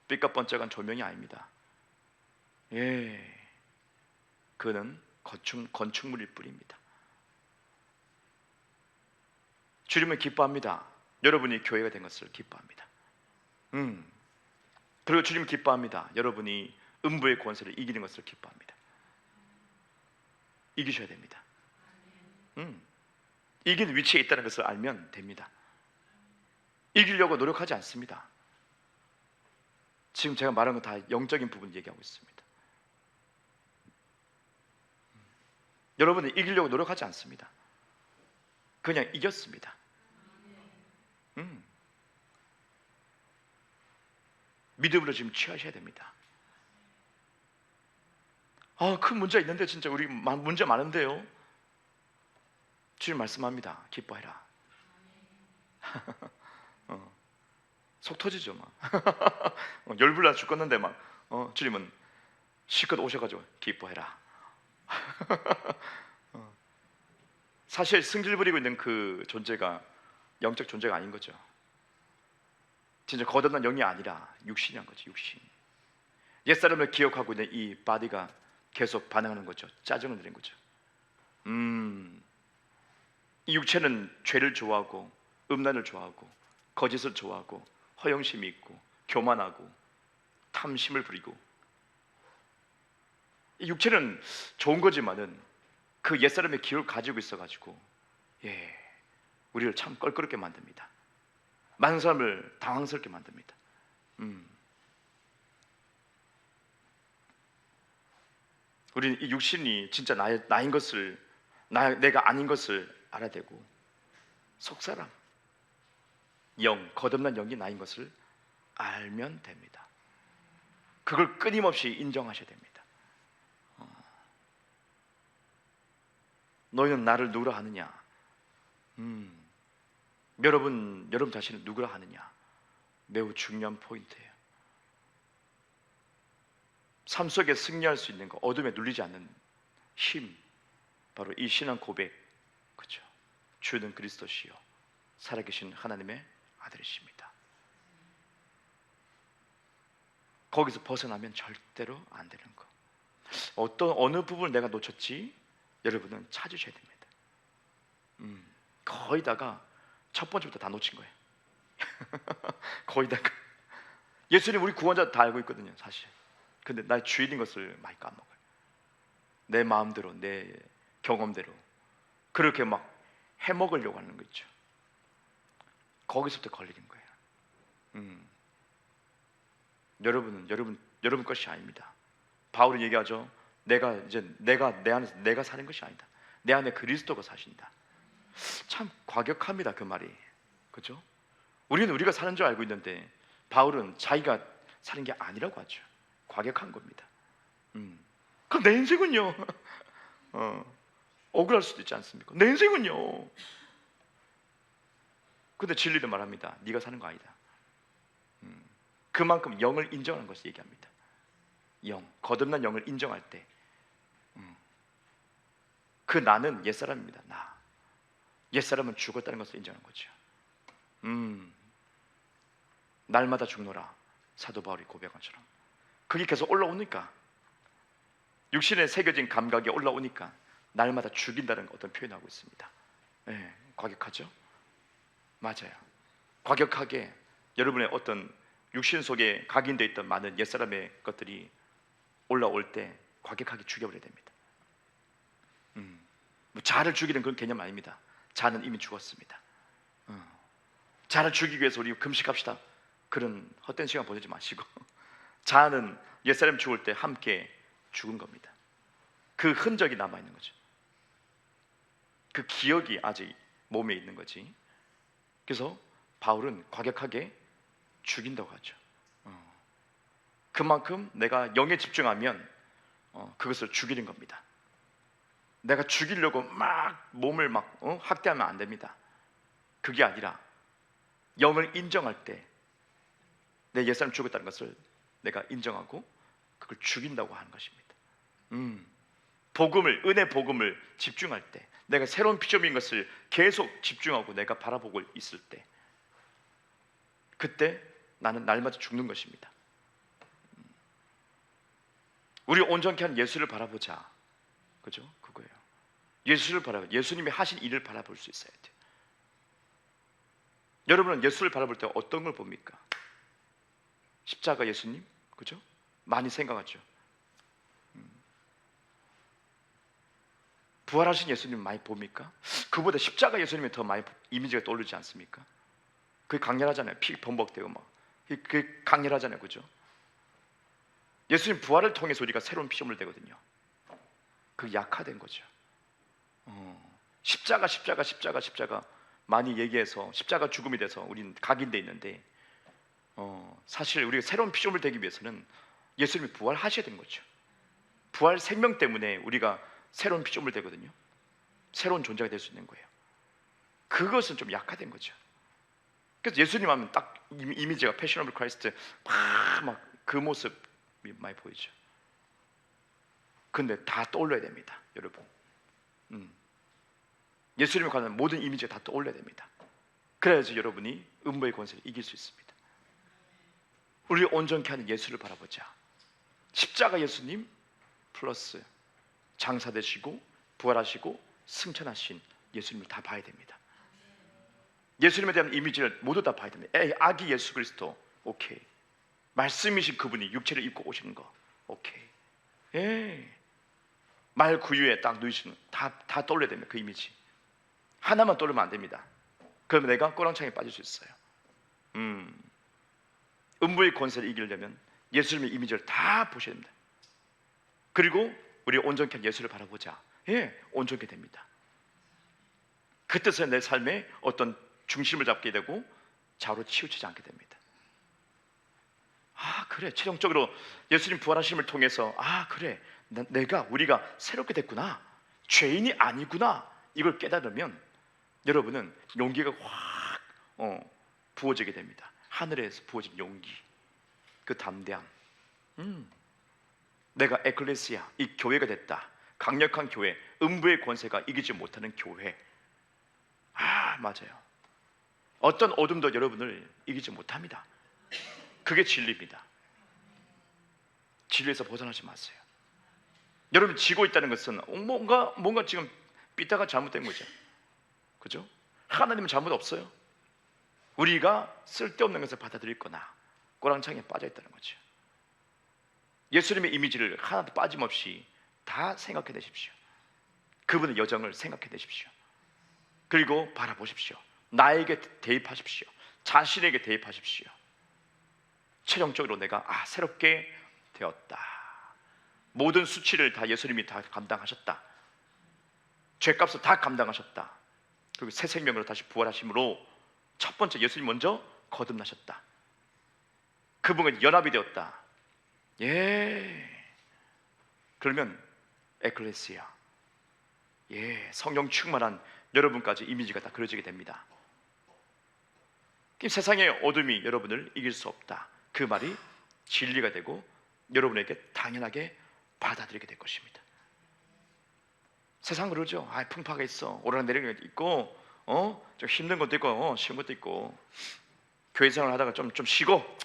삐까뻔쩍한 조명이 아닙니다. 그는 건축물일 뿐입니다. 주님은 기뻐합니다. 여러분이 교회가 된 것을 기뻐합니다. 그리고 주님 기뻐합니다. 여러분이 음부의 권세를 이기는 것을 기뻐합니다. 이기셔야 됩니다. 이기는 위치에 있다는 것을 알면 됩니다. 이기려고 노력하지 않습니다. 지금 제가 말한 건 다 영적인 부분 얘기하고 있습니다. 여러분은 이기려고 노력하지 않습니다. 그냥 이겼습니다. 믿음으로 지금 취하셔야 됩니다. 큰 문제 있는데 진짜 우리 문제 많은데요. 주님 말씀합니다. 기뻐해라. 속 터지죠 막. 열불나 죽겠는데 막 주님은 실컷 오셔가지고 기뻐해라. 사실 승질 부리고 있는 그 존재가 영적 존재가 아닌 거죠. 진짜 거듭난 영이 아니라 육신이란 거죠. 육신. 옛사람을 기억하고 있는 이 바디가 계속 반응하는 거죠. 짜증을 내는 거죠. 이 육체는 죄를 좋아하고 음란을 좋아하고 거짓을 좋아하고 허영심이 있고 교만하고 탐심을 부리고, 이 육체는 좋은 거지만은 그 옛사람의 기억을 가지고 있어가지고 우리를 참 껄끄럽게 만듭니다. 많은 사람을 당황스럽게 만듭니다. 우리는 이 육신이 진짜 나인 것을, 내가 아닌 것을 알아대고, 속사람, 거듭난 영이 나인 것을 알면 됩니다. 그걸 끊임없이 인정하셔야 됩니다. 너희는 나를 누구라 하느냐? 여러분 자신을 누구라 하느냐? 매우 중요한 포인트예요. 삶 속에 승리할 수 있는 거, 어둠에 눌리지 않는 힘, 바로 이 신앙 고백, 그렇죠? 주는 그리스도시요 살아계신 하나님의 아들이십니다. 거기서 벗어나면 절대로 안 되는 거. 어느 부분을 내가 놓쳤지? 여러분은 찾으셔야 됩니다. 거의다가 첫 번째부터 다 놓친 거예요. 거의다가 예수님 우리 구원자 다 알고 있거든요, 사실. 근데 나의 주인인 것을 많이 까먹어요. 내 마음대로, 내 경험대로 그렇게 막 해먹으려고 하는 거 있죠. 거기서부터 걸리는 거예요. 여러분은 여러분 것이 아닙니다. 바울은 얘기하죠. 내가 내 안에서 내가 사는 것이 아니다. 내 안에 그리스도가 사신다. 참 과격합니다, 그 말이. 그렇죠? 우리는 우리가 사는 줄 알고 있는데 바울은 자기가 사는 게 아니라고 하죠. 과격한 겁니다. 그럼 내 인생은요? 억울할 수도 있지 않습니까? 내 인생은요? 근데 진리를 말합니다. 네가 사는 거 아니다. 그만큼 영을 인정하는 것을 얘기합니다. 거듭난 영을 인정할 때, 그 나는 옛사람입니다. 옛사람은 죽었다는 것을 인정하는 거죠. 날마다 죽노라, 사도 바울이 고백한 것처럼. 그게 계속 올라오니까, 육신에 새겨진 감각이 올라오니까 날마다 죽인다는 어떤 표현을 하고 있습니다. 네, 과격하죠? 맞아요. 과격하게 여러분의 어떤 육신 속에 각인되어 있던 많은 옛사람의 것들이 올라올 때 과격하게 죽여버려야 됩니다. 뭐 자를 죽이는 그런 개념 아닙니다. 자는 이미 죽었습니다. 자를 죽이기 위해서 우리 금식합시다, 그런 헛된 시간 보내지 마시고 자는 옛사람 죽을 때 함께 죽은 겁니다. 그 흔적이 남아있는 거죠. 그 기억이 아직 몸에 있는 거지. 그래서 바울은 과격하게 죽인다고 하죠. 그만큼 내가 영에 집중하면 그것을 죽이는 겁니다. 내가 죽이려고 막 몸을 막 학대하면 안 됩니다. 그게 아니라 영을 인정할 때 내 옛사람 죽었다는 것을 내가 인정하고 그걸 죽인다고 하는 것입니다. 은혜 복음을 집중할 때, 내가 새로운 피조물인 것을 계속 집중하고 내가 바라보고 있을 때, 그때 나는 날마다 죽는 것입니다. 우리 온전케 한 예수를 바라보자, 그죠? 그거예요. 예수님이 하신 일을 바라볼 수 있어야 돼요. 여러분은 예수를 바라볼 때 어떤 걸 봅니까? 십자가 예수님, 그죠? 많이 생각하죠. 부활하신 예수님 많이 봅니까? 그보다 십자가 예수님이 더 많이 이미지가 떠오르지 않습니까? 그게 강렬하잖아요. 피 범벅되고 막 그게 강렬하잖아요, 그죠? 예수님 부활을 통해서 우리가 새로운 피조물 되거든요. 그게 약화된 거죠. 십자가 많이 얘기해서 십자가 죽음이 돼서 우리는 각인돼 있는데, 사실 우리가 새로운 피조물 되기 위해서는 예수님이 부활하셔야 된 거죠. 부활 생명 때문에 우리가 새로운 피조물 되거든요. 새로운 존재가 될 수 있는 거예요. 그것은 좀 약화된 거죠. 그래서 예수님 하면 딱 이미지가 패션 오브 크라이스트 막 그 모습이 많이 보이죠. 근데 다 떠올려야 됩니다, 여러분. 예수님에 관한 모든 이미지가 다 떠올려야 됩니다. 그래야지 여러분이 음부의 권세를 이길 수 있습니다. 우리 온전케 하는 예수를 바라보자. 십자가 예수님 플러스 장사되시고 부활하시고 승천하신 예수님을 다 봐야 됩니다. 예수님에 대한 이미지를 모두 다 봐야 됩니다. 아기 예수 그리스도, 오케이. 말씀이신 그분이 육체를 입고 오시는 거, 오케이. 말 구유에 딱 누이시는 다 떠올려야 됩니다. 그 이미지 하나만 떠올리면 안 됩니다. 그러면 내가 꼬랑창에 빠질 수 있어요. 음부의 권세를 이기려면 예수님의 이미지를 다 보셔야 됩니다. 그리고 우리 온전케 예수를 바라보자. 예, 온전케 됩니다. 그때서 내 삶에 어떤 중심을 잡게 되고 좌우로 치우치지 않게 됩니다. 아, 그래, 최종적으로 예수님 부활하심을 통해서 아, 그래, 우리가 새롭게 됐구나, 죄인이 아니구나, 이걸 깨달으면 여러분은 용기가 확 부어지게 됩니다. 하늘에서 부어진 용기, 그 담대함. 내가 에클레시아, 이 교회가 됐다. 강력한 교회, 음부의 권세가 이기지 못하는 교회. 아, 맞아요. 어떤 어둠도 여러분을 이기지 못합니다. 그게 진리입니다. 진리에서 벗어나지 마세요. 여러분 지고 있다는 것은 뭔가 지금 삐딱가 잘못된 거죠. 그죠? 하나님은 잘못 없어요. 우리가 쓸데없는 것을 받아들일 거나 꼬랑창에 빠져 있다는 거죠. 예수님의 이미지를 하나도 빠짐없이 다 생각해 내십시오. 그분의 여정을 생각해 내십시오. 그리고 바라보십시오. 나에게 대입하십시오. 자신에게 대입하십시오. 최종적으로 내가 새롭게 되었다. 모든 수치를 다 예수님이 다 감당하셨다. 죄값을 다 감당하셨다. 그리고 새 생명으로 다시 부활하심으로 첫 번째 예수님 먼저 거듭나셨다. 그분과 연합이 되었다. 예. 그러면 에클레시아, 예, 성령 충만한 여러분까지 이미지가 다 그려지게 됩니다. 세상의 어둠이 여러분을 이길 수 없다. 그 말이 진리가 되고 여러분에게 당연하게 받아들이게 될 것입니다. 세상 그러죠. 풍파가 있어, 오르락내리는 것도 있고, 좀 힘든 것도 있고, 쉬운 것도 있고, 교회 생활 하다가 좀 쉬고,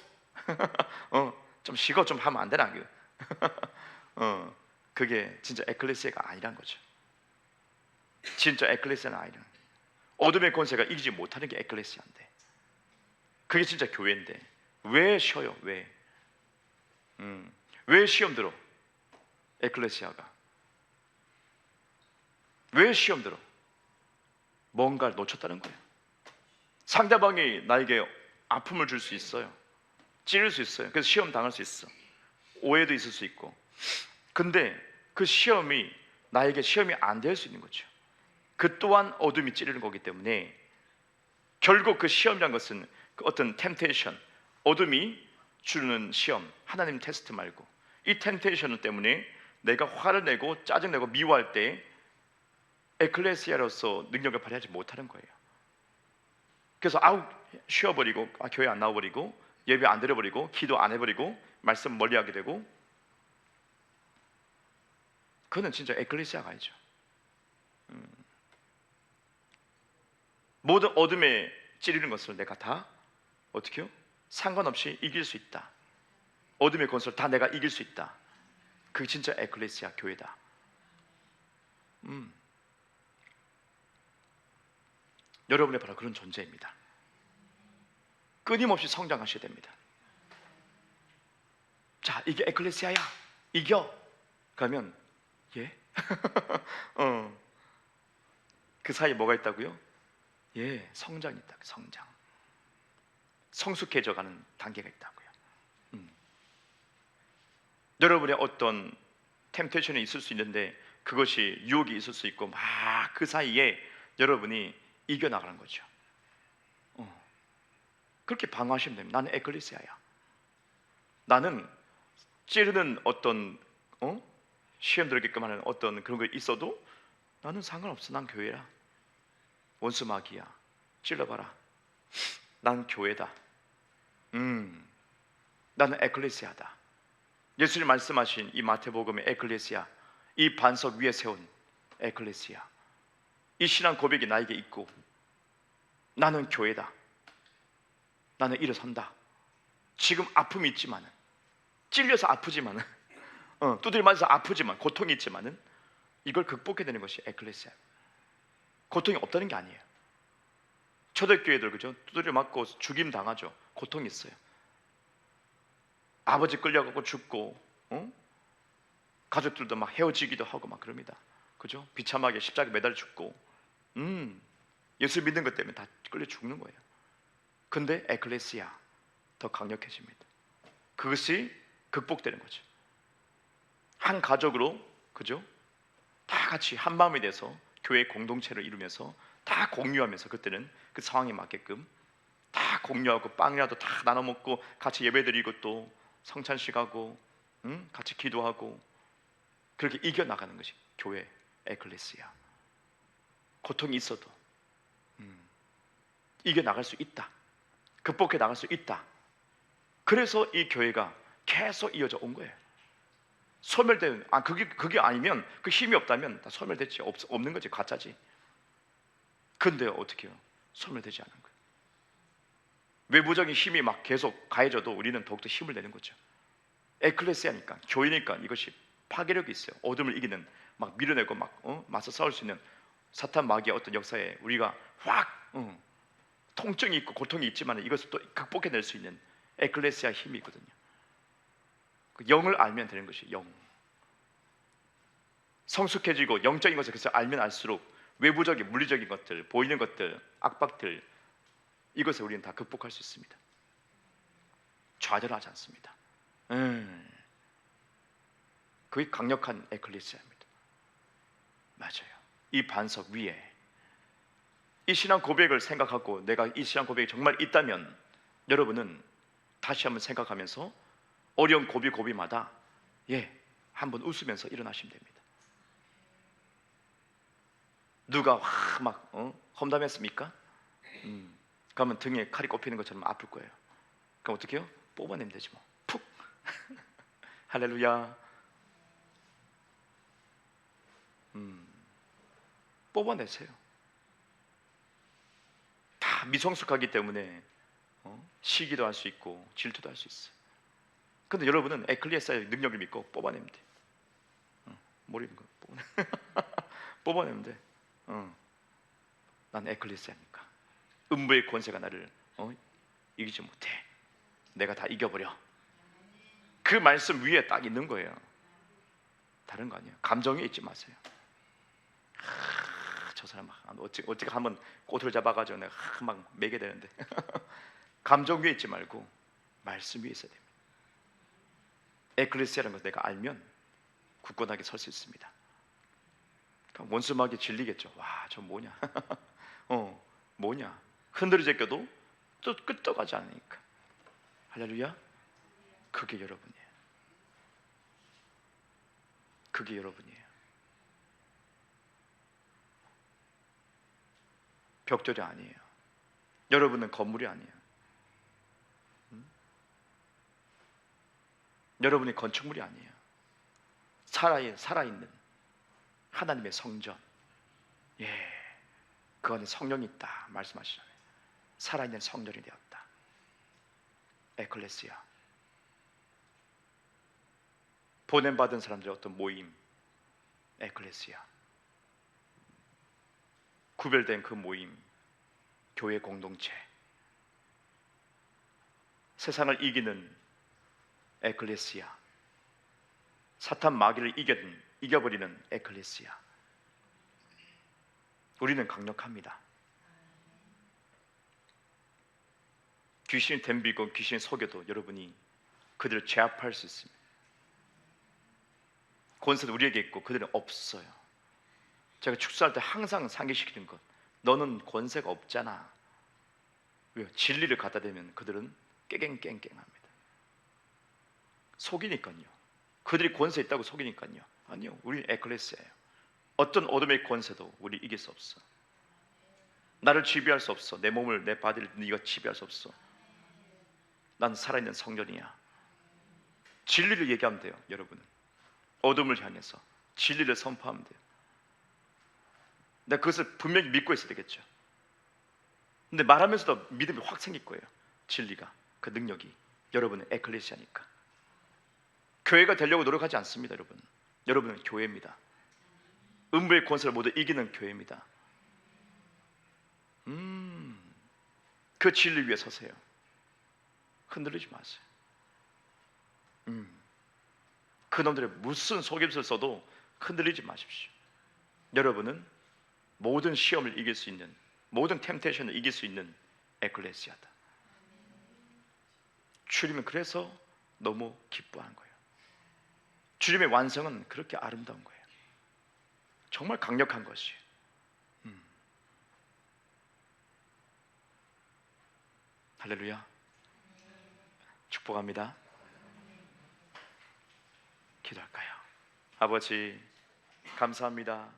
좀 쉬고 좀 하면 안 되나? 그게 진짜 에클레시아가 아니란 거죠. 진짜 에클레시아는 아니란. 어둠의 권세가 이기지 못하는 게 에클레시아인데, 그게 진짜 교회인데 왜 쉬어요? 왜 시험 들어? 에클레시아가 왜 시험 들어? 뭔가를 놓쳤다는 거예요. 상대방이 나에게 아픔을 줄 수 있어요. 찌를 수 있어요. 그래서 시험 당할 수 있어. 오해도 있을 수 있고. 근데 그 시험이 나에게 시험이 안 될 수 있는 거죠. 그 또한 어둠이 찌르는 거기 때문에 결국 그 시험이란 것은 그 어떤 템테이션, 어둠이 주는 시험, 하나님 테스트 말고 이 템테이션 때문에 내가 화를 내고 짜증내고 미워할 때 에클레시아로서 능력을 발휘하지 못하는 거예요. 그래서 쉬어버리고 교회 안 나와버리고 예배 안 드려버리고 기도 안 해버리고 말씀 멀리하게 되고, 그거는 진짜 에클레시아가 아니죠. 모든 어둠에 찌르는 것을 내가 다 어떻게요? 상관없이 이길 수 있다. 어둠의 권세를 다 내가 이길 수 있다. 그게 진짜 에클레시아 교회다. 여러분의 바로 그런 존재입니다. 끊임없이 성장하셔야 됩니다. 자, 이게 에클레시아야, 이겨. 그러면 예? 그 사이에 뭐가 있다고요? 예, 성장이 있다. 성장. 성숙해져가는 단계가 있다고요. 여러분의 어떤 템테이션이 있을 수 있는데 그것이 유혹이 있을 수 있고 막 그 사이에 여러분이 이겨나가는 거죠. 그렇게 방어하시면 됩니다. 나는 에클레시아야. 나는 찌르는 어떤 시험 들게끔 하는 어떤 그런 거 있어도 나는 상관없어. 난 교회라. 원수 마귀야, 찔러봐라. 난 교회다. 나는 에클레시아다. 예수님 말씀하신 이 마태복음의 에클레시아, 이 반석 위에 세운 에클레시아, 이 신앙 고백이 나에게 있고 나는 교회다. 나는 일어선다. 지금 아픔이 있지만은, 찔려서 아프지만은, 두드려 맞아서 아프지만, 고통이 있지만은 이걸 극복해야 되는 것이 에클레시아. 고통이 없다는 게 아니에요. 초대교회들 그죠? 두드려 맞고 죽임 당하죠. 고통이 있어요. 아버지 끌려가고 죽고, 가족들도 막 헤어지기도 하고 막 그럽니다. 그죠? 비참하게 십자가에 매달려 죽고, 예수 믿는 것 때문에 다 끌려 죽는 거예요. 근데 에클레시아 더 강력해집니다. 그것이 극복되는 거죠. 한 가족으로, 그죠? 다 같이 한 마음이 돼서 교회 공동체를 이루면서 다 공유하면서, 그때는 그 상황에 맞게끔 다 공유하고 빵이라도 다 나눠 먹고 같이 예배드리고 또 성찬식 하고 같이 기도하고, 그렇게 이겨나가는 것이 교회 에클레시아. 고통이 있어도 이겨나갈 수 있다, 극복해 나갈 수 있다. 그래서 이 교회가 계속 이어져 온 거예요. 소멸된, 그게 아니면, 그 힘이 없다면 다 소멸됐지. 없는 거지, 가짜지. 근데 어떻게 해요? 소멸되지 않은 거예요. 외부적인 힘이 막 계속 가해져도 우리는 더욱더 힘을 내는 거죠. 에클레시아니까, 교회니까 이것이 파괴력이 있어요. 어둠을 이기는, 막 밀어내고 막 맞서 싸울 수 있는 사탄 마귀의 어떤 역사에 우리가 확 통증이 있고 고통이 있지만 이것을 또 극복해낼 수 있는 에클레시아 힘이 있거든요. 그 영을 알면 되는 것이 영. 성숙해지고 영적인 것을 그래서 알면 알수록 외부적인 물리적인 것들, 보이는 것들, 압박들, 이것을 우리는 다 극복할 수 있습니다. 좌절하지 않습니다. 그게 강력한 에클레시아입니다. 맞아요. 이 반석 위에 이 신앙 고백을 생각하고 내가 이 신앙 고백이 정말 있다면 여러분은 다시 한번 생각하면서 어려운 고비마다 한번 웃으면서 일어나시면 됩니다. 누가 막 험담했습니까? 그러면 등에 칼이 꼽히는 것처럼 아플 거예요. 그럼 어떻게 해요? 뽑아내면 되지 뭐. 푹. 할렐루야. 뽑아내세요. 다 미성숙하기 때문에 시기도 할 수 있고 질투도 할 수 있어요. 근데 여러분은 에클레시아의 능력을 믿고 뽑아내면 돼. 모르는 거 뽑아내면 돼. 난 에클레시아니까. 음부의 권세가 나를 이기지 못해. 내가 다 이겨버려. 그 말씀 위에 딱 있는 거예요. 다른 거 아니에요. 감정에 있지 마세요. 저 사람 어떻게 한번 꼬투리 잡아가지고 내가 막 매게 되는데 감정 위에 있지 말고 말씀 위에 있어야 됩니다. 에클레시아라는 걸 내가 알면 굳건하게 설 수 있습니다. 원수마귀 질리겠죠. 와, 저 뭐냐? 뭐냐? 흔들어제껴도 또 끄떡하지 않으니까. 할렐루야. 그게 여러분이에요. 그게 여러분이에요. 벽돌이 아니에요. 여러분은 건물이 아니에요. 여러분이 건축물이 아니에요. 살아있는 하나님의 성전. 그 안에 성령이 있다 말씀하시잖아요. 살아있는 성전이 되었다. 에클레시아. 보냄받은 사람들의 어떤 모임. 에클레시아. 구별된 그 모임. 교회 공동체. 세상을 이기는 에클레시아. 사탄 마귀를 이겨버리는 에클레시아. 우리는 강력합니다. 귀신이 덤비고 귀신이 속여도 여러분이 그들을 제압할 수 있습니다. 권세도 우리에게 있고 그들은 없어요. 제가 축사할 때 항상 상기시키는 것, 너는 권세가 없잖아. 왜요? 진리를 갖다 대면 그들은 깨갱합니다. 속이니까요. 그들이 권세 있다고 속이니까요. 아니요, 우리 에클레시아예요. 어떤 어둠의 권세도 우리 이길 수 없어. 나를 지배할 수 없어. 내 몸을, 내 바디를 네가 지배할 수 없어. 난 살아있는 성전이야. 진리를 얘기하면 돼요. 여러분은 어둠을 향해서 진리를 선포하면 돼요. 내가 그것을 분명히 믿고 있어야 되겠죠. 근데 말하면서도 믿음이 확 생길 거예요. 진리가, 그 능력이. 여러분은 에클레시아니까. 교회가 되려고 노력하지 않습니다. 여러분은 교회입니다. 음부의 권세를 모두 이기는 교회입니다. 그 진리 위에 서세요. 흔들리지 마세요. 그놈들의 무슨 속임수를 써도 흔들리지 마십시오. 여러분은 모든 시험을 이길 수 있는, 모든 템테이션을 이길 수 있는 에클레시아다. 주님은 그래서 너무 기뻐하는 거예요. 주님의 완성은 그렇게 아름다운 거예요. 정말 강력한 것이에요. 할렐루야. 축복합니다. 기도할까요? 아버지, 감사합니다.